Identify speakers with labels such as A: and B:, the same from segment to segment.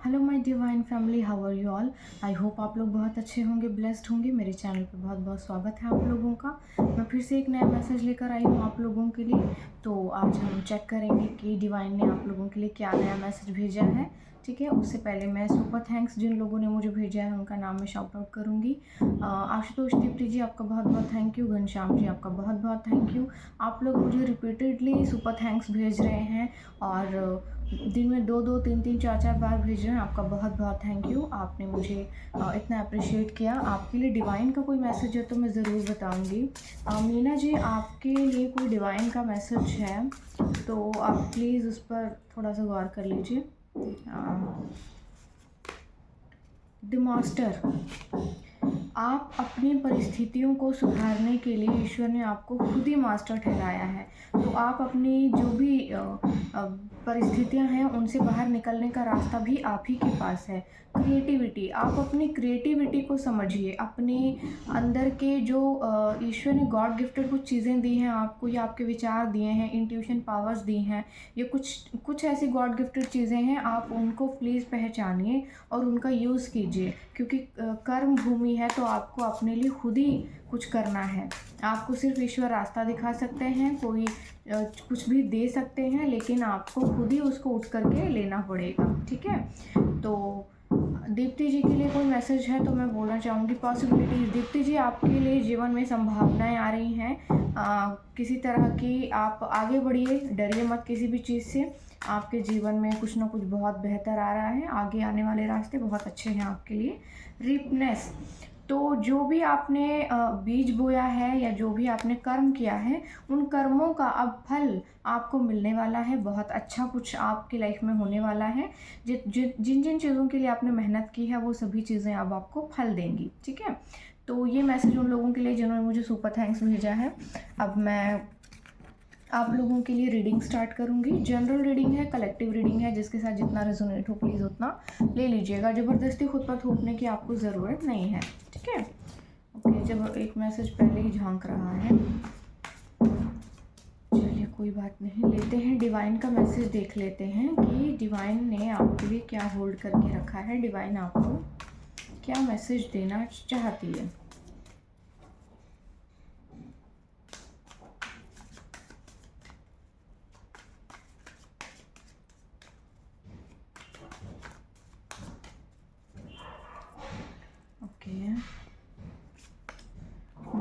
A: Hello my divine family, how are you all. I hope आप लोग बहुत अच्छे होंगे, ब्लेस्ड होंगे। मेरे चैनल पे बहुत बहुत स्वागत है आप लोगों का। मैं फिर से एक नया मैसेज लेकर आई हूँ आप लोगों के लिए। तो आज हम चेक करेंगे कि डिवाइन ने आप लोगों के लिए क्या नया मैसेज भेजा है। ठीक है, उससे पहले मैं सुपर थैंक्स जिन लोगों ने मुझे भेजा है उनका नाम मैं शाउट आउट करूँगी। आशुतोष दीप्ति जी, आपका बहुत बहुत थैंक यू। घनश्याम जी, आपका बहुत बहुत थैंक यू। आप लोग मुझे रिपीटेडली सुपर थैंक्स भेज रहे हैं और दिन में 2-2, 3-3, 4-4 बार भेज रहे हैं। आपका बहुत बहुत थैंक यू। आपने मुझे इतना अप्रिशिएट किया। आपके लिए डिवाइन का कोई मैसेज है तो मैं ज़रूर बताऊंगी। मीना जी, आपके लिए कोई डिवाइन का मैसेज है तो आप प्लीज़ उस पर थोड़ा सा गौर कर लीजिए। द मास्टर, आप अपनी परिस्थितियों को सुधारने के लिए ईश्वर ने आपको खुद ही मास्टर ठहराया है। तो आप अपनी जो भी परिस्थितियां हैं उनसे बाहर निकलने का रास्ता भी आप ही के पास है। क्रिएटिविटी, आप अपनी क्रिएटिविटी को समझिए। अपने अंदर के जो ईश्वर ने गॉड गिफ्टेड कुछ चीज़ें दी हैं आपको, या आपके विचार दिए हैं, इंट्यूशन पावर्स दी हैं, ये कुछ कुछ ऐसी गॉड गिफ्टेड चीज़ें हैं। आप उनको प्लीज़ पहचानिए और उनका यूज़ कीजिए, क्योंकि कर्म भूमि है तो आपको अपने लिए खुद ही कुछ करना है। आपको सिर्फ ईश्वर रास्ता दिखा सकते हैं, कोई कुछ भी दे सकते हैं, लेकिन आपको खुद ही उसको उठ करके लेना पड़ेगा। ठीक है, तो दीप्ति जी के लिए कोई मैसेज है तो मैं बोलना चाहूँगी पॉसिबिलिटीज़। दीप्ति जी, आपके लिए जीवन में संभावनाएं आ रही हैं। किसी तरह की आप आगे बढ़िए, डरिए मत किसी भी चीज़ से। आपके जीवन में कुछ ना कुछ बहुत बेहतर आ रहा है। आगे आने वाले रास्ते बहुत अच्छे हैं आपके लिए। रिपनेस, तो जो भी आपने बीज बोया है या जो भी आपने कर्म किया है, उन कर्मों का अब फल आपको मिलने वाला है। बहुत अच्छा कुछ आपकी लाइफ में होने वाला है। जिन जिन चीज़ों के लिए आपने मेहनत की है वो सभी चीज़ें अब आपको फल देंगी। ठीक है, तो ये मैसेज उन लोगों के लिए जिन्होंने मुझे सुपर थैंक्स भेजा है। अब मैं आप लोगों के लिए रीडिंग स्टार्ट करूंगी। जनरल रीडिंग है, कलेक्टिव रीडिंग है, जिसके साथ जितना रेजोनेट हो प्लीज़ उतना ले लीजिएगा। ज़बरदस्ती खुद पर थोपने की आपको ज़रूरत नहीं है। ठीक है, ओके। जब एक मैसेज पहले ही झांक रहा है, चलिए कोई बात नहीं, लेते हैं डिवाइन का मैसेज। देख लेते हैं कि डिवाइन ने आपके लिए क्या होल्ड करके रखा है। डिवाइन आपको क्या मैसेज देना चाहती है। Okay,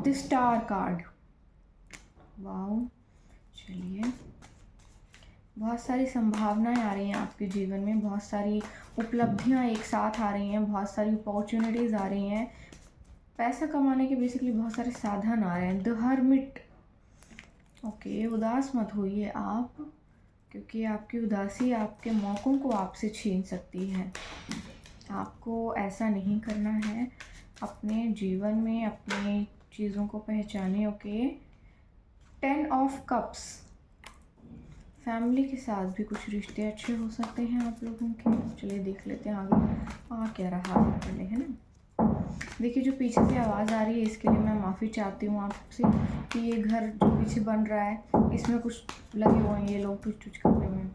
A: the star card. Wow, चलिए, बहुत सारी संभावनाएं आ रही हैं आपके जीवन में, बहुत सारी उपलब्धियां एक साथ आ रही हैं, बहुत सारी अपॉर्चुनिटीज़ आ रही हैं। पैसा कमाने के बेसिकली बहुत सारे साधन आ रहे हैं। द हर्मिट, ओके, उदास मत होइए आप, क्योंकि आपकी उदासी आपके मौक़ों को आपसे छीन सकती है। आपको ऐसा नहीं करना है। अपने जीवन में अपनी चीज़ों को पहचाने। ओके, 10 ऑफ कप्स, फैमिली के साथ भी कुछ रिश्ते अच्छे हो सकते हैं आप लोगों के। चलिए देख लेते हैं आगे आ क्या रहा है पहले, है ना। देखिए, जो पीछे से आवाज़ आ रही है इसके लिए मैं माफ़ी चाहती हूँ आपसे कि ये घर जो पीछे बन रहा है इसमें कुछ लगे हुए हैं ये लोग कुछ करने में।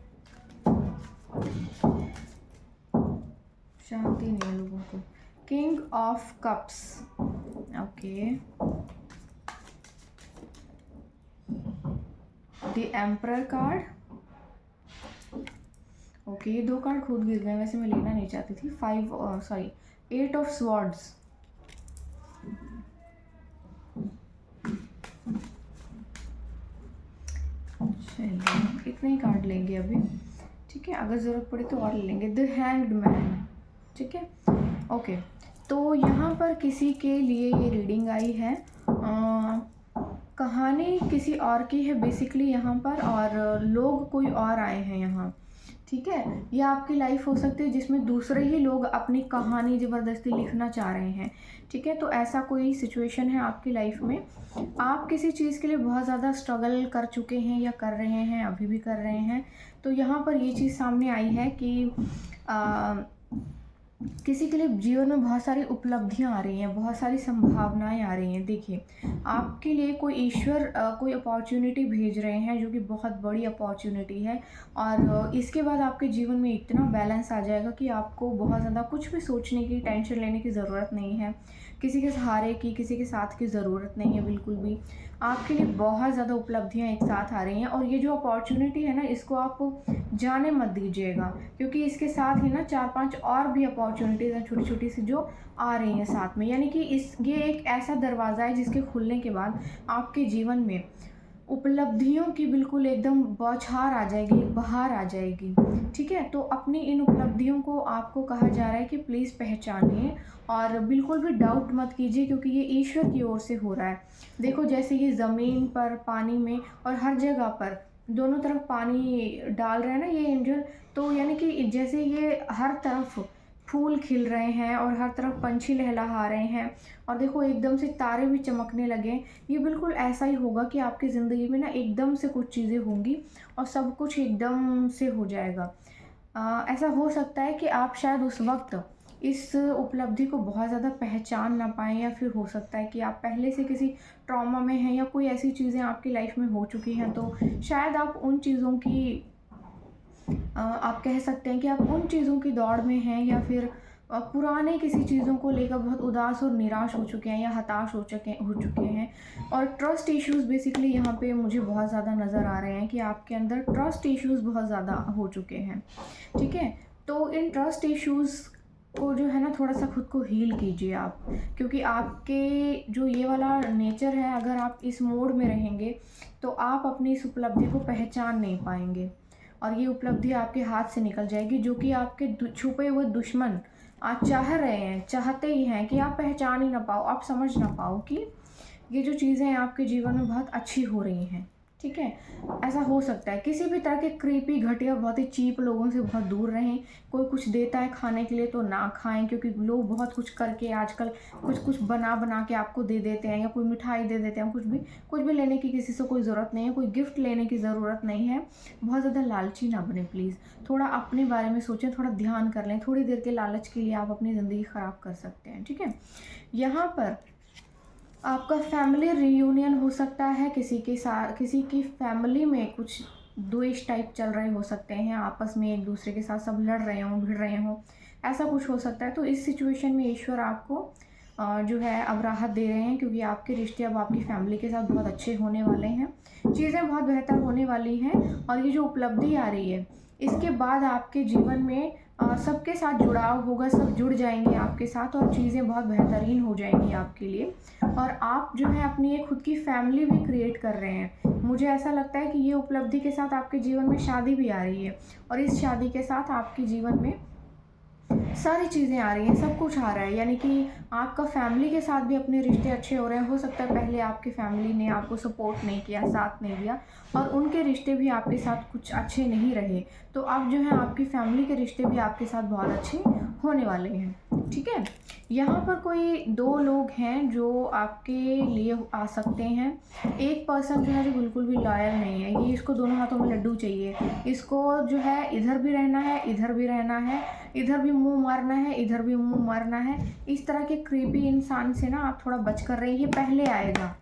A: शांति नहीं है लोगों को। King of cups, okay, the emperor card. Okay, ये 2 कार्ड खुद गिर गए, वैसे मैं लेना नहीं चाहती थी। 8 ऑफ स्वॉर्ड्स। चलिए इतने ही कार्ड लेंगे अभी। ठीक है, अगर ज़रूरत पड़े तो और ले लेंगे। द हैंग्ड मैन, ठीक है, ओके। तो यहाँ पर किसी के लिए ये रीडिंग आई है। कहानी किसी और की है बेसिकली यहाँ पर, और लोग कोई और आए हैं यहाँ। ठीक है, ये आपकी लाइफ हो सकती है जिसमें दूसरे ही लोग अपनी कहानी ज़बरदस्ती लिखना चाह रहे हैं। ठीक है, तो ऐसा कोई सिचुएशन है आपकी लाइफ में। आप किसी चीज़ के लिए बहुत ज़्यादा स्ट्रगल कर चुके हैं या कर रहे हैं, अभी भी कर रहे हैं। तो यहाँ पर ये चीज़ सामने आई है कि किसी के लिए जीवन में बहुत सारी उपलब्धियाँ आ रही हैं, बहुत सारी संभावनाएँ आ रही हैं। देखिए, आपके लिए कोई ईश्वर कोई अपॉर्च्युनिटी भेज रहे हैं जो कि बहुत बड़ी अपॉर्च्युनिटी है, और इसके बाद आपके जीवन में इतना बैलेंस आ जाएगा कि आपको बहुत ज़्यादा कुछ भी सोचने की, टेंशन लेने की ज़रूरत नहीं है। किसी के सहारे की, किसी के साथ की ज़रूरत नहीं है बिल्कुल भी। आपके लिए बहुत ज़्यादा उपलब्धियाँ एक साथ आ रही हैं, और ये जो अपॉर्च्युनिटी है ना, इसको आप जाने मत दीजिएगा, क्योंकि इसके साथ ही ना 4-5 और भी अपॉर्च्युनिटीज़ हैं छोटी-छोटी सी जो आ रही हैं साथ में। यानी कि इस ये एक ऐसा दरवाज़ा है जिसके खुलने के बाद आपके जीवन में उपलब्धियों की बिल्कुल एकदम बौछार आ जाएगी, एक बहार आ जाएगी, ठीक है? तो अपनी इन उपलब्धियों को आपको कहा जा रहा है कि प्लीज़ पहचानिए, और बिल्कुल भी डाउट मत कीजिए, क्योंकि ये ईश्वर की ओर से हो रहा है। देखो, जैसे ये ज़मीन पर, पानी में और हर जगह पर दोनों तरफ पानी डाल रहे हैं ना ये एंजल, तो यानी कि जैसे ये हर तरफ फूल खिल रहे हैं और हर तरफ पंछी लहलहा रहे हैं, और देखो एकदम से तारे भी चमकने लगे। ये बिल्कुल ऐसा ही होगा कि आपकी ज़िंदगी में ना एकदम से कुछ चीज़ें होंगी और सब कुछ एकदम से हो जाएगा। ऐसा हो सकता है कि आप शायद उस वक़्त इस उपलब्धि को बहुत ज़्यादा पहचान ना पाएँ, या फिर हो सकता है कि आप पहले से किसी ट्रॉमा में हैं, या कोई ऐसी चीज़ें आपकी लाइफ़ में हो चुकी हैं, तो शायद आप उन चीज़ों की आप कह सकते हैं कि आप उन चीज़ों की दौड़ में हैं, या फिर पुराने किसी चीज़ों को लेकर बहुत उदास और निराश हो चुके हैं, या हताश हो चुके हैं। और ट्रस्ट इश्यूज़ बेसिकली यहाँ पे मुझे बहुत ज़्यादा नज़र आ रहे हैं कि आपके अंदर ट्रस्ट इश्यूज़ बहुत ज़्यादा हो चुके हैं, ठीक है? तो इन ट्रस्ट इश्यूज़ को जो है ना, थोड़ा-सा खुद को हील कीजिए आप, क्योंकि आपके जो ये वाला नेचर है, अगर आप इस मोड में रहेंगे, तो आप अपनी इस उपलब्धि को पहचान नहीं पाएँगे, और ये उपलब्धि आपके हाथ से निकल जाएगी, जो कि आपके छुपे हुए दुश्मन आज चाह रहे हैं, चाहते ही हैं कि आप पहचान ही ना पाओ, आप समझ ना पाओ कि ये जो चीज़ें आपके जीवन में बहुत अच्छी हो रही हैं, ठीक है? ऐसा हो सकता है। किसी भी तरह के क्रीपी, घटिया, बहुत ही चीप लोगों से बहुत दूर रहें। कोई कुछ देता है खाने के लिए तो ना खाएँ, क्योंकि लोग बहुत कुछ करके आजकल कुछ-कुछ बना-बना के आपको दे देते हैं, या कोई मिठाई दे देते हैं, कुछ भी लेने की किसी से कोई ज़रूरत नहीं है, कोई गिफ्ट लेने की ज़रूरत नहीं है। बहुत ज़्यादा लालची ना बनें प्लीज़। थोड़ा अपने बारे में सोचें, थोड़ा ध्यान कर लें। थोड़ी देर के लालच के लिए आप अपनी ज़िंदगी ख़राब कर सकते हैं, ठीक है? यहाँ पर आपका फैमिली रियूनियन हो सकता है, किसी की फैमिली में कुछ द्वेष टाइप चल रहे हो सकते हैं, आपस में एक दूसरे के साथ सब लड़ रहे हों, भिड़ रहे हों, ऐसा कुछ हो सकता है। तो इस सिचुएशन में ईश्वर आपको जो है अब राहत दे रहे हैं, क्योंकि आपके रिश्ते अब आपकी फैमिली के साथ बहुत अच्छे होने वाले हैं, चीज़ें बहुत बेहतर होने वाली हैं, और ये जो उपलब्धि आ रही है, इसके बाद आपके जीवन में सबके साथ जुड़ाव होगा, सब जुड़ जाएँगे आपके साथ, और चीज़ें बहुत बेहतरीन हो जाएँगी आपके लिए। और आप जो है अपनी एक खुद की फैमिली भी क्रिएट कर रहे हैं। मुझे ऐसा लगता है कि ये उपलब्धि के साथ आपके जीवन में शादी भी आ रही है, और इस शादी के साथ आपके जीवन में सारी चीज़ें आ रही हैं, सब कुछ आ रहा है, यानी कि आपका फैमिली के साथ भी अपने रिश्ते अच्छे हो रहे हैं। हो सकता है पहले आपकी फैमिली ने आपको सपोर्ट नहीं किया, साथ नहीं दिया, और उनके रिश्ते भी आपके साथ कुछ अच्छे नहीं रहे। तो अब जो है आपकी फैमिली के रिश्ते भी आपके साथ बहुत अच्छे होने वाले हैं, ठीक है? यहाँ पर कोई 2 लोग हैं जो आपके लिए आ सकते हैं। एक पर्सन जो है जो बिल्कुल भी लॉयल नहीं है, ये इसको दोनों हाथों में लड्डू चाहिए। इसको जो है इधर भी रहना है, इधर भी रहना है, इधर भी मुँह मारना है, इधर भी मुँह मारना है। इस तरह के क्रीपी इंसान से ना आप थोड़ा बच कर रहिए, ये पहले आएगा।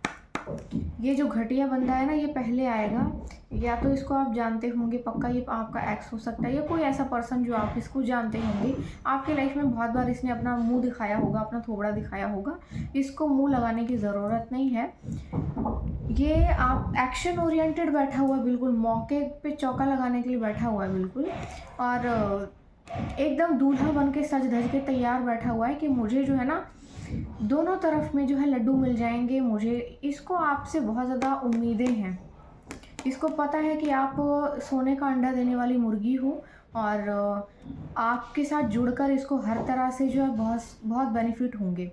A: ये जो घटिया बंदा है ना, ये पहले आएगा। या तो इसको आप जानते होंगे पक्का, ये आपका एक्स हो सकता है, या कोई ऐसा पर्सन जो आप इसको जानते होंगे। आपके लाइफ में बहुत बार इसने अपना मुँह दिखाया होगा, अपना थोबड़ा दिखाया होगा। इसको मुँह लगाने की ज़रूरत नहीं है। ये आप एक्शन ओरिएंटेड बैठा हुआ है, बिल्कुल मौके पे चौका लगाने के लिए बैठा हुआ है बिल्कुल, और एकदम दूल्हा बन के सज-धज के तैयार बैठा हुआ है कि मुझे जो है ना, दोनों तरफ में जो है लड्डू मिल जाएँगे मुझे। इसको आपसे बहुत ज़्यादा उम्मीदें हैं। इसको पता है कि आप सोने का अंडा देने वाली मुर्गी हो, और आपके साथ जुड़कर इसको हर तरह से जो है बहुत बहुत बेनिफिट होंगे।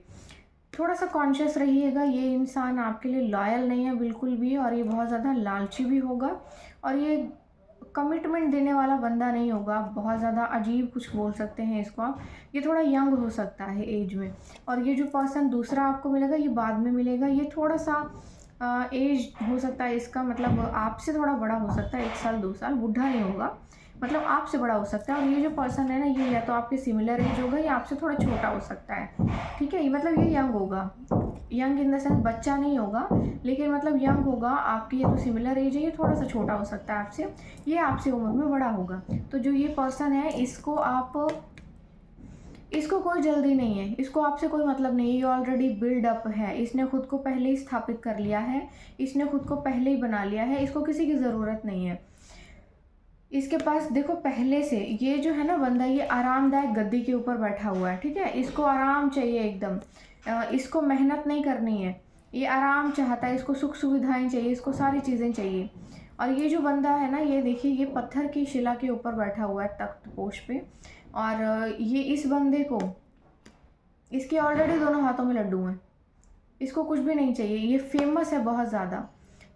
A: थोड़ा-सा कॉन्शियस रहिएगा, ये इंसान आपके लिए लॉयल नहीं है बिल्कुल भी, और ये बहुत ज़्यादा लालची भी होगा, और ये कमिटमेंट देने वाला बंदा नहीं होगा। बहुत ज़्यादा अजीब कुछ बोल सकते हैं इसको आप। ये थोड़ा यंग हो सकता है एज में, और ये जो पर्सन दूसरा आपको मिलेगा ये बाद में मिलेगा। ये थोड़ा-सा एज हो सकता है इसका, मतलब आपसे थोड़ा बड़ा हो सकता है, 1 साल 2 साल, बूढ़ा नहीं होगा। मतलब आपसे बड़ा हो सकता है। और ये जो पर्सन है ना, ये या तो आपके सिमिलर एज होगा या आपसे थोड़ा छोटा हो सकता है। ठीक है, ये मतलब ये यंग होगा, यंग इन द सेंस बच्चा नहीं होगा, लेकिन मतलब यंग होगा। आपकी ये तो सिमिलर एज है, ये थोड़ा सा छोटा हो सकता है आपसे, ये आपसे उम्र में बड़ा होगा। तो जो ये पर्सन है, इसको कोई जल्दी नहीं है, इसको आपसे कोई मतलब नहीं है, ये ऑलरेडी बिल्ड अप है, इसने खुद को पहले ही स्थापित कर लिया है, इसने खुद को पहले ही बना लिया है, इसको किसी की ज़रूरत नहीं है। इसके पास देखो पहले से ये जो है ना बंदा, ये आरामदायक गद्दी के ऊपर बैठा हुआ है। ठीक है, इसको आराम चाहिए एकदम, इसको मेहनत नहीं करनी है, ये आराम चाहता है, इसको सुख सुविधाएं चाहिए, इसको सारी चीज़ें चाहिए। और ये जो बंदा है ना, ये देखिए, ये पत्थर की शिला के ऊपर बैठा हुआ है, तख्त पोष पे। और ये इस बंदे को, इसके ऑलरेडी दोनों हाथों में लड्डू हैं, इसको कुछ भी नहीं चाहिए, ये फेमस है बहुत ज़्यादा,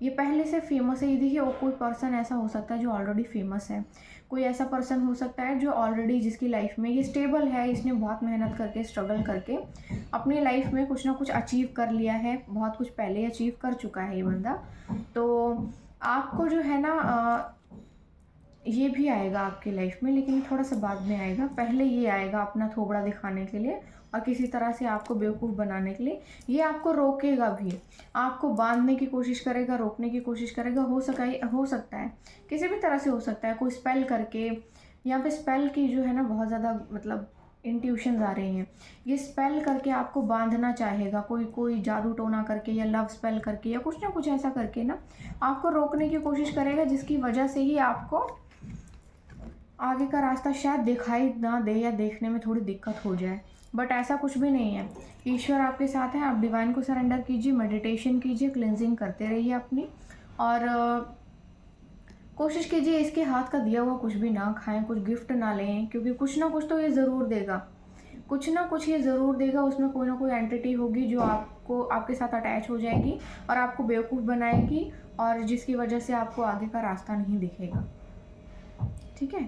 A: ये पहले से फेमस है। ये देखिए, और कोई पर्सन ऐसा हो सकता है जो ऑलरेडी फेमस है, कोई ऐसा पर्सन हो सकता है जो ऑलरेडी, जिसकी लाइफ में ये स्टेबल है, इसने बहुत मेहनत करके, स्ट्रगल करके अपनी लाइफ में कुछ ना कुछ अचीव कर लिया है, बहुत कुछ पहले अचीव कर चुका है ये बंदा। तो आपको जो है ना ये भी आएगा आपकी लाइफ में, लेकिन थोड़ा सा बाद में आएगा। पहले ये आएगा अपना थोबड़ा दिखाने के लिए और किसी तरह से आपको बेवकूफ़ बनाने के लिए। ये आपको रोकेगा भी, आपको बांधने की कोशिश करेगा, रोकने की कोशिश करेगा। हो सकता है किसी भी तरह से हो सकता है, कोई स्पेल करके। यहाँ पे स्पेल की जो है ना बहुत ज़्यादा मतलब इंट्यूशंस आ रही हैं। ये स्पेल करके आपको बांधना चाहेगा, कोई जादू टोना करके या लव स्पेल करके या कुछ ना कुछ ऐसा करके ना आपको रोकने की कोशिश करेगा, जिसकी वजह से ही आपको आगे का रास्ता शायद दिखाई ना दे या देखने में थोड़ी दिक्कत हो जाए। बट ऐसा कुछ भी नहीं है, ईश्वर आपके साथ है। आप डिवाइन को सरेंडर कीजिए, मेडिटेशन कीजिए, क्लिनजिंग करते रहिए अपनी। और कोशिश कीजिए इसके हाथ का दिया हुआ कुछ भी ना खाएं, कुछ गिफ्ट ना लें, क्योंकि कुछ ना कुछ तो ये ज़रूर देगा, कुछ ना कुछ ये ज़रूर देगा। उसमें कोई ना कोई एंटिटी होगी जो आपको, आपके साथ अटैच हो जाएगी और आपको बेवकूफ़ बनाएगी, और जिसकी वजह से आपको आगे का रास्ता नहीं दिखेगा। ठीक है,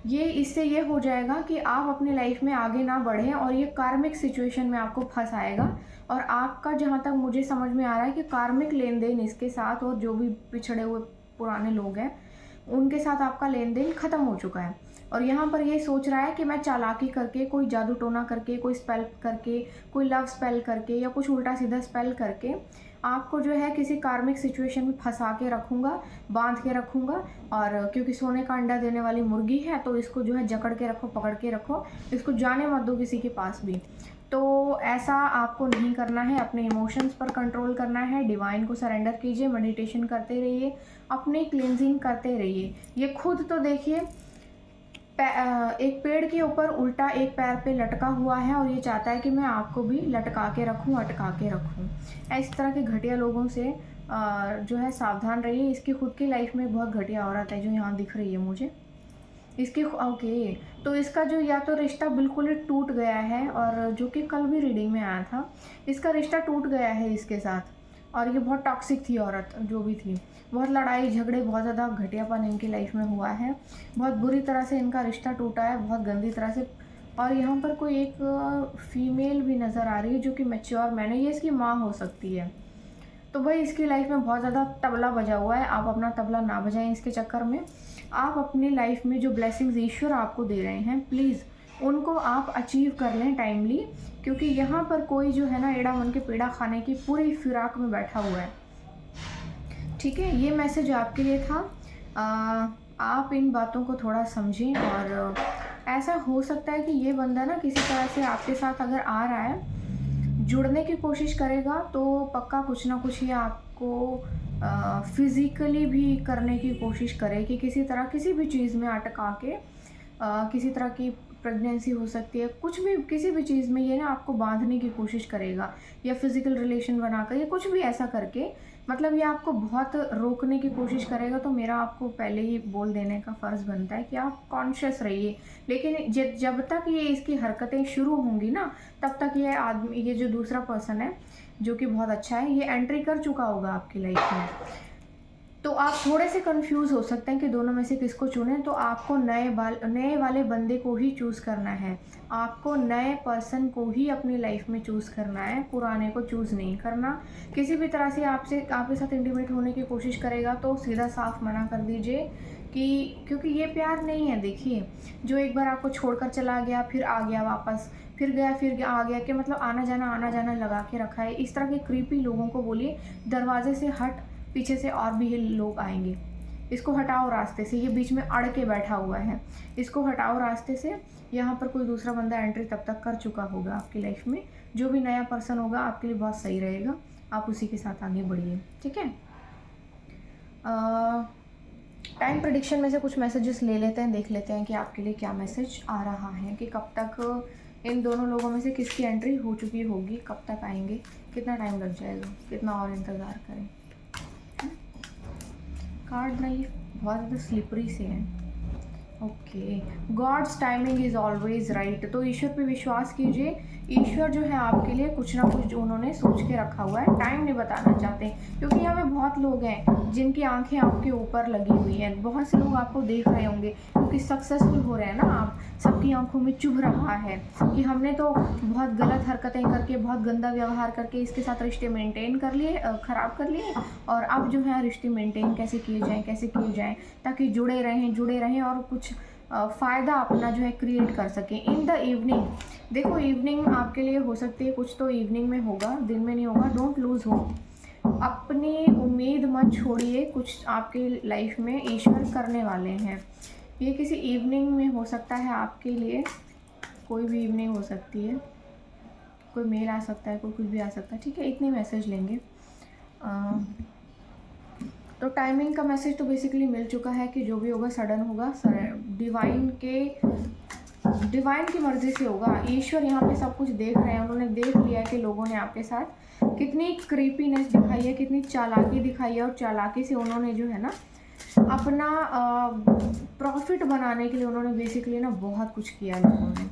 A: ये इससे ये हो जाएगा कि आप अपनी लाइफ में आगे ना बढ़ें और ये कार्मिक सिचुएशन में आपको फंसाएगा। और आपका, जहाँ तक मुझे समझ में आ रहा है, कि कार्मिक लेन देन इसके साथ, और जो भी पिछड़े हुए पुराने लोग हैं उनके साथ आपका लेन देन ख़त्म हो चुका है। और यहाँ पर ये सोच रहा है कि मैं चालाकी करके, कोई जादू टोना करके, कोई स्पेल करके, कोई लव स्पेल करके या कुछ उल्टा सीधा स्पेल करके आपको जो है किसी कार्मिक सिचुएशन में फंसा के रखूँगा, बांध के रखूँगा। और क्योंकि सोने का अंडा देने वाली मुर्गी है, तो इसको जो है जकड़ के रखो, पकड़ के रखो, इसको जाने मत दो किसी के पास भी। तो ऐसा आपको नहीं करना है, अपने इमोशंस पर कंट्रोल करना है, डिवाइन को सरेंडर कीजिए, मेडिटेशन करते रहिए, अपनी क्लींजिंग करते रहिए। ये खुद तो देखिए, एक पेड़ के ऊपर उल्टा एक पैर पे लटका हुआ है और ये चाहता है कि मैं आपको भी लटका के रखूं, अटका के रखूं। इस तरह के घटिया लोगों से जो है सावधान रहिए। इसकी खुद की लाइफ में बहुत घटिया औरत है जो यहाँ दिख रही है मुझे, इसकी ओके। तो इसका जो या तो रिश्ता बिल्कुल ही टूट गया है, और जो कि कल भी रीडिंग में आया था, इसका रिश्ता टूट गया है इसके साथ। और ये बहुत टॉक्सिक थी औरत, जो भी थी, बहुत लड़ाई झगड़े, बहुत ज़्यादा घटियापन इनकी लाइफ में हुआ है, बहुत बुरी तरह से इनका रिश्ता टूटा है, बहुत गंदी तरह से। और यहाँ पर कोई एक फीमेल भी नज़र आ रही है जो कि मैच्योर मैन है, ये इसकी माँ हो सकती है। तो भाई इसकी लाइफ में बहुत ज़्यादा तबला बजा हुआ है, आप अपना तबला ना बजाएं इसके चक्कर में। आप अपनी लाइफ में जो ब्लेसिंग्स ईश्वर आपको दे रहे हैं, प्लीज़ उनको आप अचीव कर लें टाइमली, क्योंकि यहाँ पर कोई जो है ना एड़ा मन के पेड़ा खाने की पूरी फिराक में बैठा हुआ है। ठीक है, ये मैसेज आपके लिए था। आप इन बातों को थोड़ा समझें। और ऐसा हो सकता है कि ये बंदा ना किसी तरह से आपके साथ अगर आ रहा है, जुड़ने की कोशिश करेगा, तो पक्का कुछ ना कुछ ये आपको फिज़िकली भी करने की कोशिश करे, कि किसी तरह किसी भी चीज़ में अटका के, किसी तरह की प्रेगनेंसी हो सकती है, कुछ भी, किसी भी चीज़ में ये ना आपको बांधने की कोशिश करेगा, या फिज़िकल रिलेशन बनाकर, या कुछ भी ऐसा करके, मतलब ये आपको बहुत रोकने की कोशिश करेगा। तो मेरा आपको पहले ही बोल देने का फ़र्ज़ बनता है कि आप कॉन्शियस रहिए। लेकिन जब तक ये इसकी हरकतें शुरू होंगी ना, तब तक ये आदमी, ये जो दूसरा पर्सन है जो कि बहुत अच्छा है, ये एंट्री कर चुका होगा आपकी लाइफ में। तो आप थोड़े से कंफ्यूज हो सकते हैं कि दोनों में से किसको चुनें। तो आपको नए वाले बंदे को ही चूज़ करना है, आपको नए पर्सन को ही अपनी लाइफ में चूज़ करना है, पुराने को चूज़ नहीं करना। किसी भी तरह से आपके साथ इंटीमेट होने की कोशिश करेगा तो सीधा साफ मना कर दीजिए क्योंकि ये प्यार नहीं है। देखिए, जो एक बार आपको छोड़कर चला गया, फिर आ गया वापस, फिर गया, फिर आ गया, कि मतलब आना जाना लगा के रखा है। इस तरह के क्रीपी लोगों को बोलिए दरवाजे से हट, पीछे से और भी ये लोग आएंगे। इसको हटाओ रास्ते से, ये बीच में अड़ के बैठा हुआ है, इसको हटाओ रास्ते से। यहाँ पर कोई दूसरा बंदा एंट्री तब तक कर चुका होगा आपकी लाइफ में। जो भी नया पर्सन होगा आपके लिए बहुत सही रहेगा, आप उसी के साथ आगे बढ़िए, ठीक है। टाइम प्रेडिक्शन में से कुछ मैसेजेस ले लेते हैं, देख लेते हैं कि आपके लिए क्या मैसेज आ रहा है, कि कब तक इन दोनों लोगों में से किसकी एंट्री हो चुकी होगी, कब तक आएंगे, कितना टाइम लग जाएगा, कितना और इंतज़ार करें। कार्ड ना ये बहुत ज़्यादा स्लिपरी से है। Okay, God's timing is always right. तो ईश्वर पे विश्वास कीजिए, ईश्वर जो है आपके लिए कुछ ना कुछ जो उन्होंने सोच के रखा हुआ है, टाइम नहीं बताना चाहते, क्योंकि यहाँ पे बहुत लोग हैं जिनकी आंखें आपके ऊपर लगी हुई हैं। बहुत से लोग आपको देख रहे होंगे, क्योंकि सक्सेसफुल हो रहे हैं ना आप, सबकी आंखों में चुभ रहा है कि हमने तो बहुत गलत हरकतें करके, बहुत गंदा व्यवहार करके इसके साथ रिश्ते मेंटेन कर लिए, ख़राब कर लिए, और अब जो है रिश्ते मेंटेन कैसे किए जाएँ ताकि जुड़े रहें और कुछ फ़ायदा अपना जो है क्रिएट कर सकें इन द इवनिंग। देखो, इवनिंग आपके लिए हो सकती है, कुछ तो इवनिंग में होगा, दिन में नहीं होगा। डोंट लूज़ होप, अपनी उम्मीद मत छोड़िए, कुछ आपके लाइफ में ईश्वर करने वाले हैं। ये किसी इवनिंग में हो सकता है आपके लिए, कोई भी इवनिंग हो सकती है, कोई मेल आ सकता है, कोई कुछ भी आ सकता है, ठीक है। इतने मैसेज लेंगे। तो टाइमिंग का मैसेज तो बेसिकली मिल चुका है कि जो भी होगा सडन होगा, डिवाइन की मर्ज़ी से होगा। ईश्वर यहाँ पे सब कुछ देख रहे हैं, उन्होंने देख लिया है कि लोगों ने आपके साथ कितनी क्रीपीनेस दिखाई है, कितनी चालाकी दिखाई है, और चालाकी से उन्होंने जो है ना अपना प्रॉफिट बनाने के लिए उन्होंने बेसिकली ना बहुत कुछ किया लोगों ने।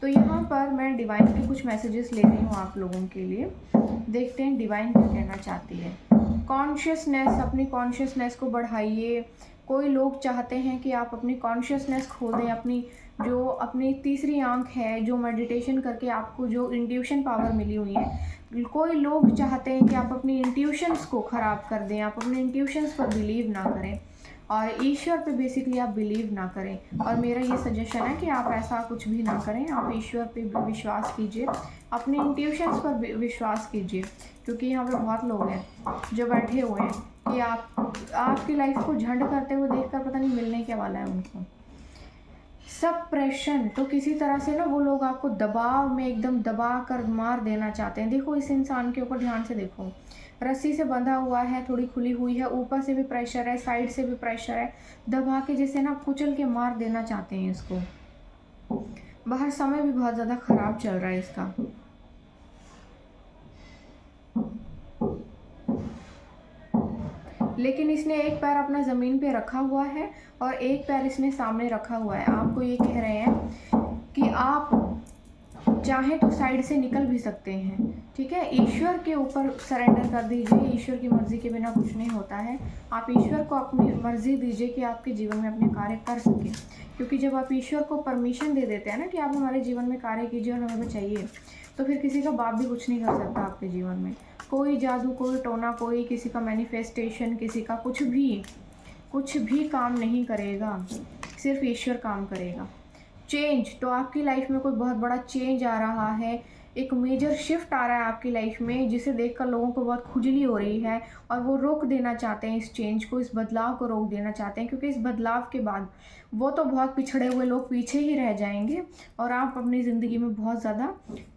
A: तो यहाँ पर मैं डिवाइन के कुछ मैसेजेस ले रही हूँ आप लोगों के लिए, देखते हैं डिवाइन क्या कहना चाहती है। कॉन्शियसनेस, अपनी कॉन्शियसनेस को बढ़ाइए। कोई लोग चाहते हैं कि आप अपनी कॉन्शियसनेस खो दें, अपनी तीसरी आंख है, जो मेडिटेशन करके आपको जो इंट्यूशन पावर मिली हुई है। कोई लोग चाहते हैं कि आप अपनी इंट्यूशंस को ख़राब कर दें, आप अपने इंट्यूशंस पर बिलीव ना करें, और ईश्वर पे बेसिकली आप बिलीव ना करें। और मेरा ये सजेशन है कि आप ऐसा कुछ भी ना करें, आप ईश्वर पे विश्वास कीजिए, अपने इंट्यूशंस पर विश्वास कीजिए, क्योंकि यहाँ पे बहुत लोग हैं जो बैठे हुए हैं कि आपकी लाइफ को झंड करते हुए देखकर पता नहीं मिलने क्या वाला है उनको। सप्रेशन, तो किसी तरह से ना वो लोग आपको दबाव में एकदम दबा कर मार देना चाहते हैं। देखो, इस इंसान के ऊपर ध्यान से देखो, रस्सी से बंधा हुआ है, थोड़ी खुली हुई है, ऊपर से भी प्रेशर है, साइड से भी प्रेशर है, दबा के जैसे ना कुचल के मार देना चाहते हैं इसको। बाहर समय भी बहुत ज़्यादा ख़राब चल रहा है इसका। लेकिन इसने एक पैर अपना ज़मीन पे रखा हुआ है और एक पैर इसने सामने रखा हुआ है। आपको ये कह रहे हैं कि आप चाहें तो साइड से निकल भी सकते हैं, ठीक है। ईश्वर के ऊपर सरेंडर कर दीजिए, ईश्वर की मर्ज़ी के बिना कुछ नहीं होता है। आप ईश्वर को अपनी मर्ज़ी दीजिए कि आपके जीवन में अपने कार्य कर सकें, क्योंकि जब आप ईश्वर को परमिशन दे देते हैं ना कि आप हमारे जीवन में कार्य कीजिए और हमें बचाइए, तो फिर किसी का बाप भी कुछ नहीं कर सकता आपके जीवन में। कोई जादू, कोई टोना, कोई किसी का मैनिफेस्टेशन, किसी का कुछ भी काम नहीं करेगा, सिर्फ ईश्वर काम करेगा। चेंज, तो आपकी लाइफ में कोई बहुत बड़ा चेंज आ रहा है, एक मेजर शिफ्ट आ रहा है आपकी लाइफ में, जिसे देखकर लोगों को बहुत खुजली हो रही है और वो रोक देना चाहते हैं इस चेंज को, इस बदलाव को रोक देना चाहते हैं, क्योंकि इस बदलाव के बाद वो तो बहुत पिछड़े हुए लोग पीछे ही रह जाएंगे और आप अपनी ज़िंदगी में बहुत ज़्यादा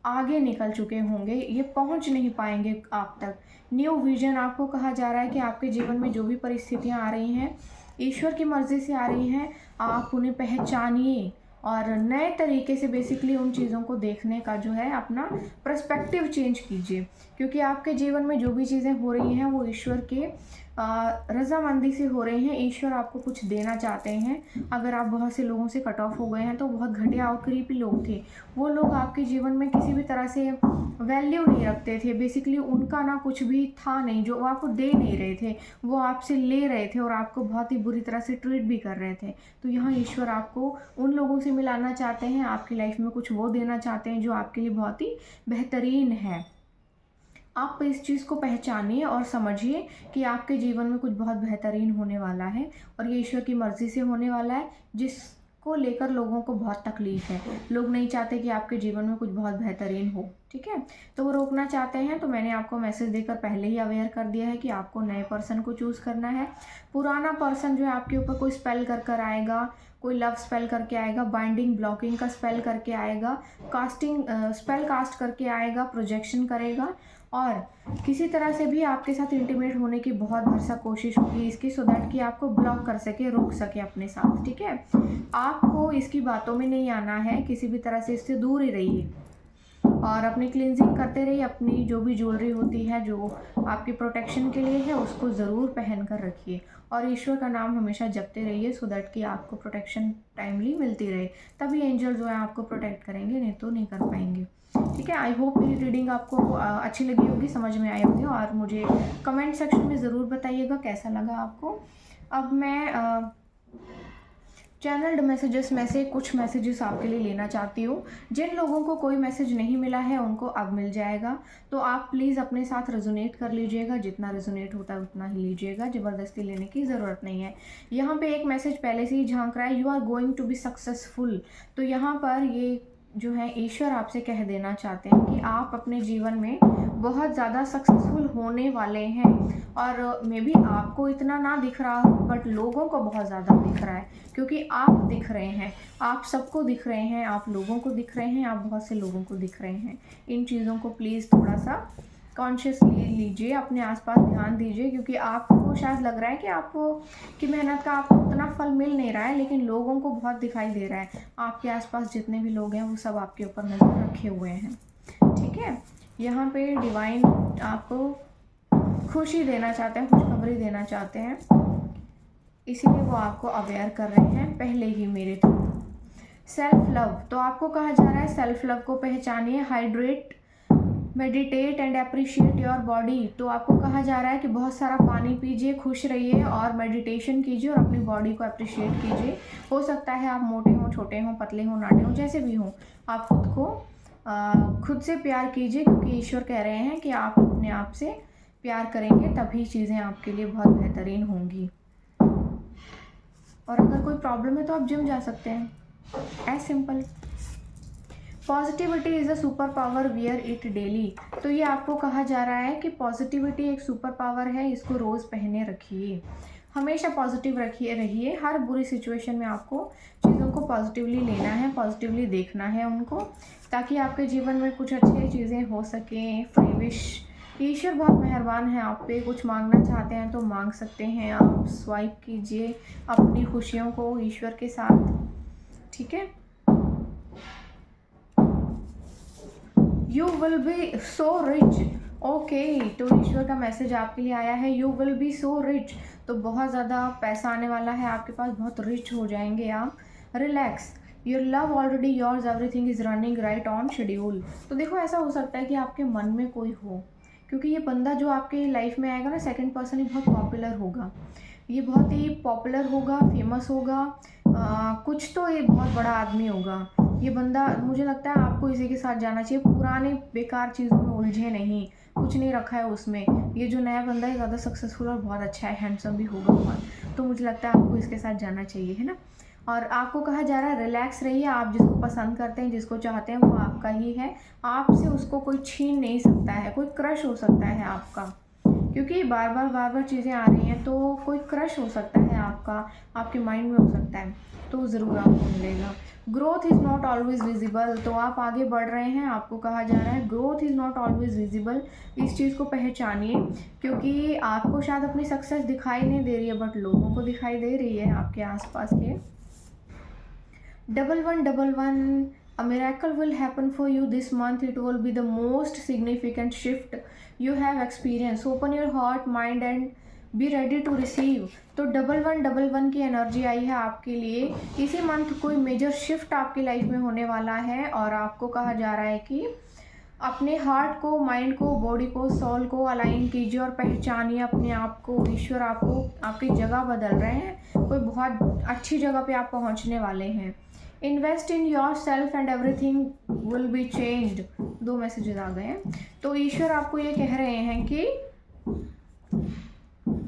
A: आगे निकल चुके होंगे, ये पहुंच नहीं पाएंगे आप तक। न्यू विजन, आपको कहा जा रहा है कि आपके जीवन में जो भी परिस्थितियाँ आ रही हैं ईश्वर की मर्ज़ी से आ रही हैं, आप उन्हें पहचानिए और नए तरीके से बेसिकली उन चीज़ों को देखने का जो है अपना पर्सपेक्टिव चेंज कीजिए, क्योंकि आपके जीवन में जो भी चीज़ें हो रही हैं वो ईश्वर के रज़ामंदी से हो रही हैं। ईश्वर आपको कुछ देना चाहते हैं। अगर आप बहुत से लोगों से कट ऑफ हो गए हैं, तो बहुत घटिया और क्रीपी लोग थे, वो लोग आपके जीवन में किसी भी तरह से वैल्यू नहीं रखते थे, बेसिकली उनका ना कुछ भी था नहीं, जो आपको दे नहीं रहे थे, वो आपसे ले रहे थे और आपको बहुत ही बुरी तरह से ट्रीट भी कर रहे थे। तो यहाँ ईश्वर आपको उन लोगों से मिलाना चाहते हैं, आपकी लाइफ में कुछ वो देना चाहते हैं जो आपके लिए बहुत ही बेहतरीन है। आप इस चीज़ को पहचानिए और समझिए कि आपके जीवन में कुछ बहुत बेहतरीन होने वाला है और ये ईश्वर की मर्ज़ी से होने वाला है, जिसको लेकर लोगों को बहुत तकलीफ़ है। लोग नहीं चाहते कि आपके जीवन में कुछ बहुत बेहतरीन हो, ठीक है? तो वो रोकना चाहते हैं, तो मैंने आपको मैसेज देकर पहले ही अवेयर कर दिया है कि आपको नए पर्सन को चूज़ करना है। पुराना पर्सन जो है आपके ऊपर कोई स्पेल कर कर आएगा, कोई लव स्पेल करके आएगा, बाइंडिंग ब्लॉकिंग का स्पेल करके आएगा, कास्टिंग स्पेल कास्ट करके आएगा, प्रोजेक्शन करेगा और किसी तरह से भी आपके साथ इंटीमेट होने की बहुत भरसक कोशिश होगी इसकी, सो दैट कि आपको ब्लॉक कर सके, रोक सके अपने साथ, ठीक है? आपको इसकी बातों में नहीं आना है, किसी भी तरह से इससे दूर ही रहिए और अपनी क्लींजिंग करते रहिए। अपनी जो भी ज्वेलरी होती है जो आपकी प्रोटेक्शन के लिए है, उसको ज़रूर पहन कर रखिए और ईश्वर का नाम हमेशा जपते रहिए, सो दैट कि आपको प्रोटेक्शन टाइमली मिलती रहे। तभी एंजल जो है आपको प्रोटेक्ट करेंगे, नहीं तो नहीं कर पाएंगे, ठीक है? आई होप मेरी रीडिंग आपको अच्छी लगी होगी, समझ में आई होगी और मुझे कमेंट सेक्शन में ज़रूर बताइएगा कैसा लगा आपको। अब मैं चैनल्ड मैसेजेस में से कुछ मैसेजेस आपके लिए लेना चाहती हूँ। जिन लोगों को कोई मैसेज नहीं मिला है उनको अब मिल जाएगा, तो आप प्लीज़ अपने साथ रेजोनेट कर लीजिएगा। जितना रेजोनेट होता है उतना ही लीजिएगा, ज़बरदस्ती लेने की ज़रूरत नहीं है। यहाँ पे एक मैसेज पहले से ही झांक रहा है, you are going to be successful. तो यहाँ पर ये जो है ईश्वर आपसे कह देना चाहते हैं कि आप अपने जीवन में बहुत ज़्यादा सक्सेसफुल होने वाले हैं और मे बी आपको इतना ना दिख रहा हो, बट लोगों को बहुत ज़्यादा दिख रहा है, क्योंकि आप दिख रहे हैं, आप सबको दिख रहे हैं, आप लोगों को दिख रहे हैं, आप बहुत से लोगों को दिख रहे हैं। इन चीज़ों को प्लीज़ थोड़ा सा कॉन्शियसली लीजिए, अपने आसपास ध्यान दीजिए, क्योंकि आपको शायद लग रहा है कि आपको की मेहनत का आपको उतना फल मिल नहीं रहा है, लेकिन लोगों को बहुत दिखाई दे रहा है। आपके आसपास जितने भी लोग हैं वो सब आपके ऊपर नज़र रखे हुए हैं, ठीक है? यहाँ पे डिवाइन आपको खुशी देना चाहते हैं, खुशखबरी देना चाहते हैं, इसीलिए वो आपको अवेयर कर रहे हैं पहले ही मेरे थ्रू। सेल्फ लव, तो आपको कहा जा रहा है सेल्फ लव को पहचानिए, hydrate, meditate and appreciate your body. तो आपको कहा जा रहा है कि बहुत सारा पानी पीजिए, खुश रहिए और मेडिटेशन कीजिए और अपनी बॉडी को अप्रिशिएट कीजिए। हो सकता है आप मोटे हों, छोटे हों, पतले हों, नाटे हों, जैसे भी हों, आप खुद से प्यार कीजिए, क्योंकि ईश्वर कह रहे हैं कि आप अपने आप से प्यार करेंगे तभी चीज़ें आपके लिए बहुत बेहतरीन होंगी। और अगर कोई प्रॉब्लम है तो आप जिम जा सकते हैं, as simple. Positivity is a super power, wear it daily. तो ये आपको कहा जा रहा है कि पॉजिटिविटी एक सुपर पावर है, इसको रोज़ पहने रखिए, हमेशा पॉजिटिव रहिए। हर बुरी सिचुएशन में आपको चीज़ों को पॉजिटिवली लेना है, पॉजिटिवली देखना है उनको, ताकि आपके जीवन में कुछ अच्छी चीज़ें हो सकें। फ्री विश, ईश्वर बहुत मेहरबान है आप पे, कुछ मांगना चाहते हैं तो मांग सकते हैं आप। स्वाइप कीजिए अपनी खुशियों को ईश्वर के साथ, ठीक है? You will be so rich, okay. तो ईश्वर का मैसेज आपके लिए आया है, you will be so rich. तो बहुत ज़्यादा पैसा आने वाला है आपके पास, बहुत रिच हो जाएंगे आप। Relax, your love already yours, everything is running right on schedule. तो देखो, ऐसा हो सकता है कि आपके मन में कोई हो, क्योंकि ये बंदा जो आपके लाइफ में आएगा ना, सेकंड पर्सन, ही बहुत पॉपुलर होगा, ये बहुत ही पॉपुलर होगा, फेमस होगा, कुछ तो ये बहुत बड़ा आदमी होगा ये बंदा। मुझे लगता है आपको इसी के साथ जाना चाहिए। पुराने बेकार चीज़ों में उलझे नहीं, कुछ नहीं रखा है उसमें। ये जो नया बंदा है ज़्यादा सक्सेसफुल और बहुत अच्छा है, हैंडसम भी होगा बहुत, तो मुझे लगता है आपको इसके साथ जाना चाहिए, है ना? और आपको कहा जा रहा है रिलैक्स रहिए, आप जिसको पसंद करते हैं, जिसको चाहते हैं, वो आपका ही है, आपसे उसको कोई छीन नहीं सकता है। कोई क्रश हो सकता है आपका, क्योंकि बार बार चीज़ें आ रही हैं, तो कोई क्रश हो सकता है आपका, आपके माइंड में हो सकता है, तो ज़रूर आपको मिलेगा। Growth is not always visible, तो आप आगे बढ़ रहे हैं, आपको कहा जा रहा है growth is not always visible. इस चीज़ को पहचानिए, क्योंकि आपको शायद अपनी सक्सेस दिखाई नहीं दे रही है, बट लोगों को दिखाई दे रही है आपके आसपास के। 1111, a miracle will happen for you this month. It will be the most significant shift you have experienced. Open your heart, mind and be ready to receive. तो 1111 की एनर्जी आई है आपके लिए। इसी मंथ कोई मेजर शिफ्ट आपकी life में होने वाला है और आपको कहा जा रहा है कि अपने हार्ट को, माइंड को, बॉडी को, सोल को अलाइन कीजिए और पहचानिए अपने आप को। ईश्वर आपको आपकी जगह बदल रहे हैं, कोई बहुत अच्छी जगह पे आप पहुंचने वाले हैं। Invest in your self and everything will be changed. 2 messages आ गए हैं। तो ईश्वर आपको ये कह रहे हैं कि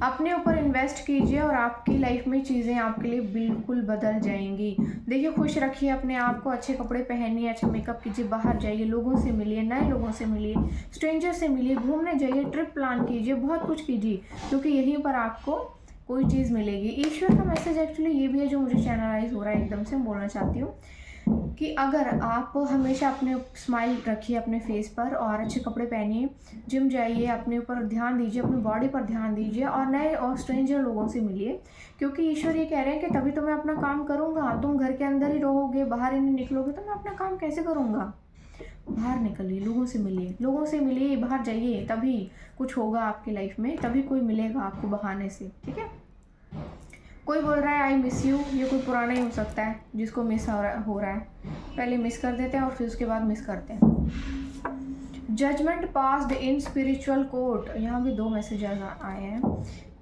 A: अपने ऊपर इन्वेस्ट कीजिए और आपकी लाइफ में चीज़ें आपके लिए बिल्कुल बदल जाएंगी। देखिए, खुश रखिए अपने आप को, अच्छे कपड़े पहनिए, अच्छा मेकअप कीजिए, बाहर जाइए, लोगों से मिलिए, नए लोगों से मिलिए, स्ट्रेंजर से मिलिए, घूमने जाइए, ट्रिप प्लान कीजिए, बहुत कुछ कीजिए, क्योंकि यहीं पर आपको कोई चीज़ मिलेगी। ईश्वर का मैसेज एक्चुअली ये भी है जो मुझे चैनलाइज हो रहा है, एकदम से बोलना चाहती हूँ कि अगर आप हमेशा अपने स्माइल रखिए अपने फेस पर और अच्छे कपड़े पहनिए, जिम जाइए, अपने ऊपर ध्यान दीजिए, अपनी बॉडी पर ध्यान दीजिए और नए और स्ट्रेंजर लोगों से मिलिए, क्योंकि ईश्वर ये कह रहे हैं कि तभी तो मैं अपना काम करूँगा। तुम घर के अंदर ही रहोगे, बाहर ही नहीं निकलोगे, तो मैं अपना काम कैसे करूँगा? बाहर निकलिए, लोगों से मिलिए, लोगों से मिलिए, बाहर जाइए, तभी कुछ होगा आपकी लाइफ में, तभी कोई मिलेगा आपको बहाने से। ठीक है। कोई बोल रहा है आई मिस यू, ये कोई पुराना ही हो सकता है जिसको मिस हो रहा है। पहले मिस कर देते हैं और फिर उसके बाद मिस करते हैं। Judgement passed in spiritual court, यहाँ भी 2 मैसेजेस आए हैं।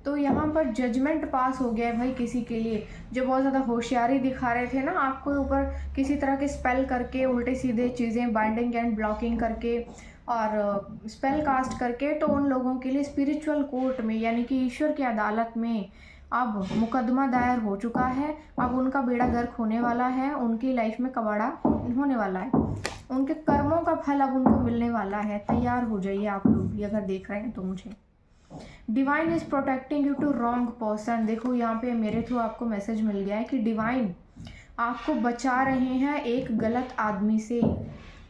A: तो यहाँ पर जजमेंट पास हो गया है भाई किसी के लिए, जो बहुत ज़्यादा होशियारी दिखा रहे थे ना आपको ऊपर, किसी तरह के स्पेल करके, उल्टे सीधे चीज़ें बाइंडिंग एंड ब्लॉकिंग करके और स्पेल कास्ट करके, तो उन लोगों के लिए स्पिरिचुअल कोर्ट में यानी कि ईश्वर की अदालत में अब मुकदमा दायर हो चुका है। अब उनका बेड़ा गर्क होने वाला है, उनकी लाइफ में कबाड़ा होने वाला है, उनके कर्मों का फल अब उनको मिलने वाला है। तैयार हो जाइए आप लोग भी, अगर देख रहे हैं तो मुझे। Divine is protecting you to wrong person. देखो यहाँ पे मेरे थ्रू आपको मैसेज मिल गया है कि डिवाइन आपको बचा रहे हैं एक गलत आदमी से,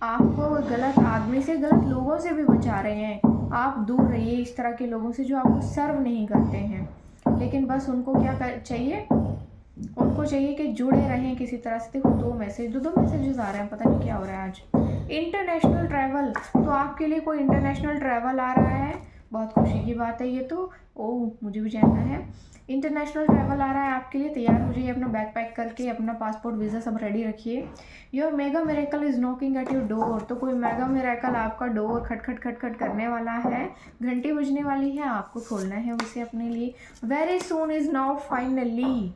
A: आपको गलत आदमी से, गलत लोगों से भी बचा रहे हैं। आप दूर रहिए इस तरह के लोगों से जो आपको सर्व नहीं करते हैं, लेकिन बस उनको क्या चाहिए, उनको चाहिए कि जुड़े रहें किसी तरह से। देखो 2 मैसेजेस आ रहे हैं, पता नहीं क्या हो रहा है आज। इंटरनेशनल ट्रैवल, तो आपके लिए कोई इंटरनेशनल ट्रैवल आ रहा है, बहुत खुशी की बात है ये तो। ओह, मुझे भी जानना है। इंटरनेशनल ट्रैवल आ रहा है आपके लिए, तैयार हो जाइए, अपना बैग पैक करके, अपना पासपोर्ट वीज़ा सब रेडी रखिए। Your mega miracle is knocking at your door. तो कोई मेगा मिरेकल आपका डोर खटखट खटखट करने वाला है, घंटी बजने वाली है, आपको खोलना है उसे अपने लिए। Very soon is now finally,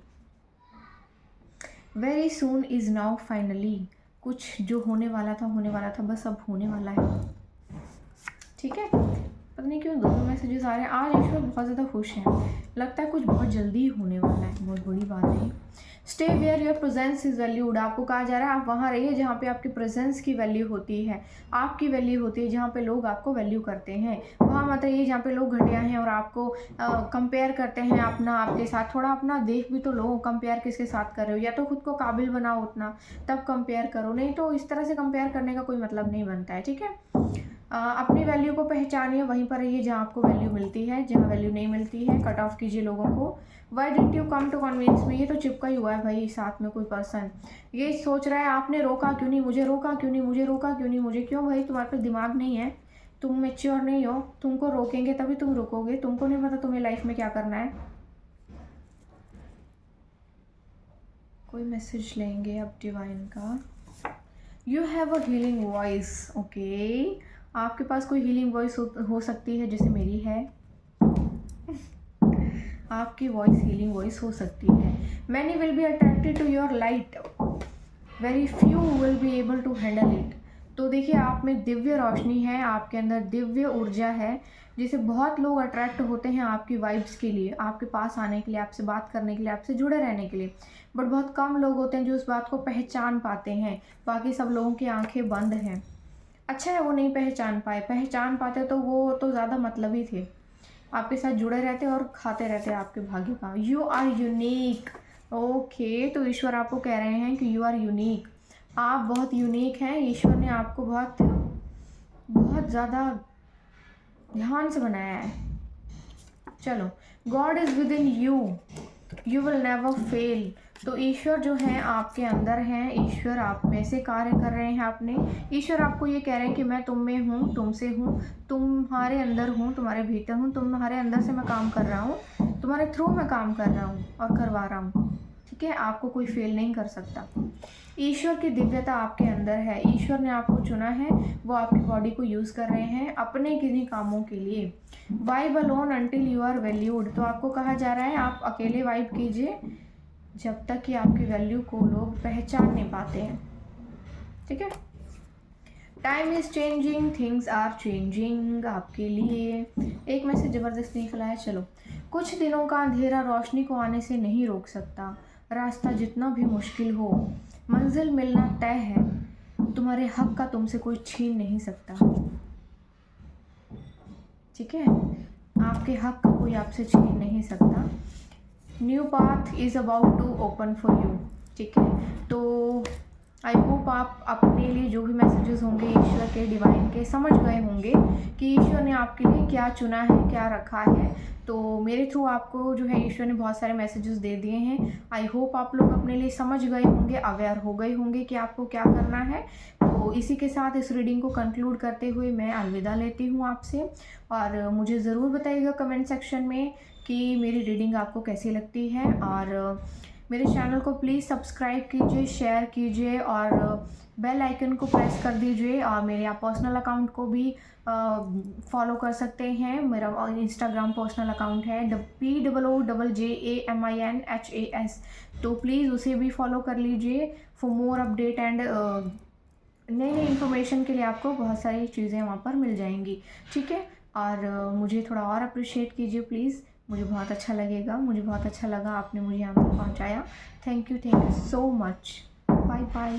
A: very soon is now finally. कुछ जो होने वाला था, बस अब होने वाला है। ठीक है। पता नहीं क्यों 2 मैसेजेस आ रहे हैं आज। ईश्वर बहुत ज़्यादा खुश हैं, लगता है कुछ बहुत जल्दी ही होने वाला है, बहुत बड़ी बात है। Stay where your presence is valued. आपको कहा जा रहा है आप वहाँ रहिए जहाँ पे आपकी प्रेजेंस की वैल्यू होती है, आपकी वैल्यू होती है, जहाँ पे लोग आपको वैल्यू करते हैं। वहाँ मत रहिए जहाँ पे लोग घटिया हैं और आपको कंपेयर करते हैं अपना आपके साथ। थोड़ा अपना देख भी तो लो, कंपेयर किसके साथ कर रहे हो, या तो खुद को काबिल बनाओ उतना, तब कंपेयर करो, नहीं तो इस तरह से कंपेयर करने का कोई मतलब नहीं बनता है। ठीक है। अपनी वैल्यू को पहचानिए, वहीं पर रहिए जहाँ आपको वैल्यू मिलती है, जहाँ वैल्यू नहीं मिलती है कट ऑफ कीजिए लोगों को। Why didn't you come to convince me, ये तो चिपका ही हुआ है भाई साथ में कोई पर्सन, ये सोच रहा है आपने रोका क्यों नहीं मुझे, रोका क्यों नहीं मुझे, रोका क्यों नहीं मुझे। क्यों भाई, तुम्हारे पास दिमाग नहीं है, तुम मैच्योर नहीं हो, तुमको रोकेंगे तभी तुम रुकोगे, तुमको नहीं पता तुम्हें लाइफ में क्या करना है। कोई मैसेज लेंगे अब डिवाइन का। You have a healing voice. Okay, आपके पास कोई हीलिंग वॉइस हो सकती है जैसे मेरी है। आपकी वॉइस हीलिंग वॉइस हो सकती है। Many will be attracted to your light, very few will be able to handle it. तो देखिए, आप में दिव्य रोशनी है, आपके अंदर दिव्य ऊर्जा है, जिसे बहुत लोग अट्रैक्ट होते हैं आपकी वाइब्स के लिए, आपके पास आने के लिए, आपसे बात करने के लिए, आपसे जुड़े रहने के लिए। बट बहुत कम लोग होते हैं जो उस बात को पहचान पाते हैं, बाकी सब लोगों की आंखें बंद हैं। अच्छा है वो नहीं पहचान पाए, पहचान पाते तो वो तो ज़्यादा मतलबी थे, आपके साथ जुड़े रहते और खाते रहते आपके भाग्य का। You are unique. ओके, तो ईश्वर आपको कह रहे हैं कि यू आर यूनिक, आप बहुत यूनिक हैं। ईश्वर ने आपको बहुत बहुत ज़्यादा ध्यान से बनाया है। चलो, God is with in you, you will never fail. तो ईश्वर जो है आपके अंदर हैं, ईश्वर आप में से कार्य कर रहे हैं अपने। ईश्वर आपको ये कह रहे हैं कि मैं तुम में हूँ, तुमसे हूँ, तुम्हारे अंदर हूँ, तुम्हारे भीतर हूँ, तुम्हारे अंदर से मैं काम कर रहा हूँ, तुम्हारे थ्रू मैं काम कर रहा हूँ और करवा रहा हूँ। ठीक है, आपको कोई फेल नहीं कर सकता। ईश्वर की दिव्यता आपके अंदर है, ईश्वर ने आपको चुना है, वो आपकी बॉडी को यूज़ कर रहे हैं अपने किन्हीं कामों के लिए। Vibe alone until you are valued. तो आपको कहा जा रहा है आप अकेले वाइब कीजिए जब तक कि आपकी वैल्यू को लोग पहचान नहीं पाते हैं। ठीक है, time is changing, things are changing आपके लिए। एक मैसेज ज़बरदस्त निकला है। चलो, कुछ दिनों का अंधेरा रोशनी को आने से नहीं रोक सकता। रास्ता जितना भी मुश्किल हो, मंजिल मिलना तय है। तुम्हारे हक का तुमसे कोई छीन नहीं सकता। ठीक है, आपके हक का कोई आपसे छीन नहीं सकता। New path is about to open for you. ठीक है, तो आई होप आप अपने लिए जो भी मैसेजेस होंगे ईश्वर के, डिवाइन के, समझ गए होंगे कि ईश्वर ने आपके लिए क्या चुना है, क्या रखा है। तो मेरे थ्रू आपको जो है ईश्वर ने बहुत सारे मैसेजेस दे दिए हैं। आई होप आप लोग अपने लिए समझ गए होंगे, अवेयर हो गए होंगे कि आपको क्या करना है। तो इसी के साथ इस रीडिंग को कंक्लूड करते हुए मैं अलविदा लेती हूँ आपसे। और मुझे ज़रूर बताइएगा कमेंट सेक्शन में कि मेरी रीडिंग आपको कैसी लगती है। और मेरे चैनल को प्लीज़ सब्सक्राइब कीजिए, शेयर कीजिए और बेल आइकन को प्रेस कर दीजिए। और मेरे आप पर्सनल अकाउंट को भी फॉलो कर सकते हैं। मेरा इंस्टाग्राम पर्सनल अकाउंट है POOJAMINHAS, तो प्लीज़ उसे भी फॉलो कर लीजिए फॉर मोर अपडेट एंड नई नई इन्फॉर्मेशन के लिए आपको बहुत सारी चीज़ें वहाँ पर मिल जाएंगी। ठीक है, और मुझे थोड़ा और अप्रिशिएट कीजिए प्लीज़, मुझे बहुत अच्छा लगेगा। मुझे बहुत अच्छा लगा आपने मुझे यहाँ तक पहुँचाया। Thank you so much. Bye bye.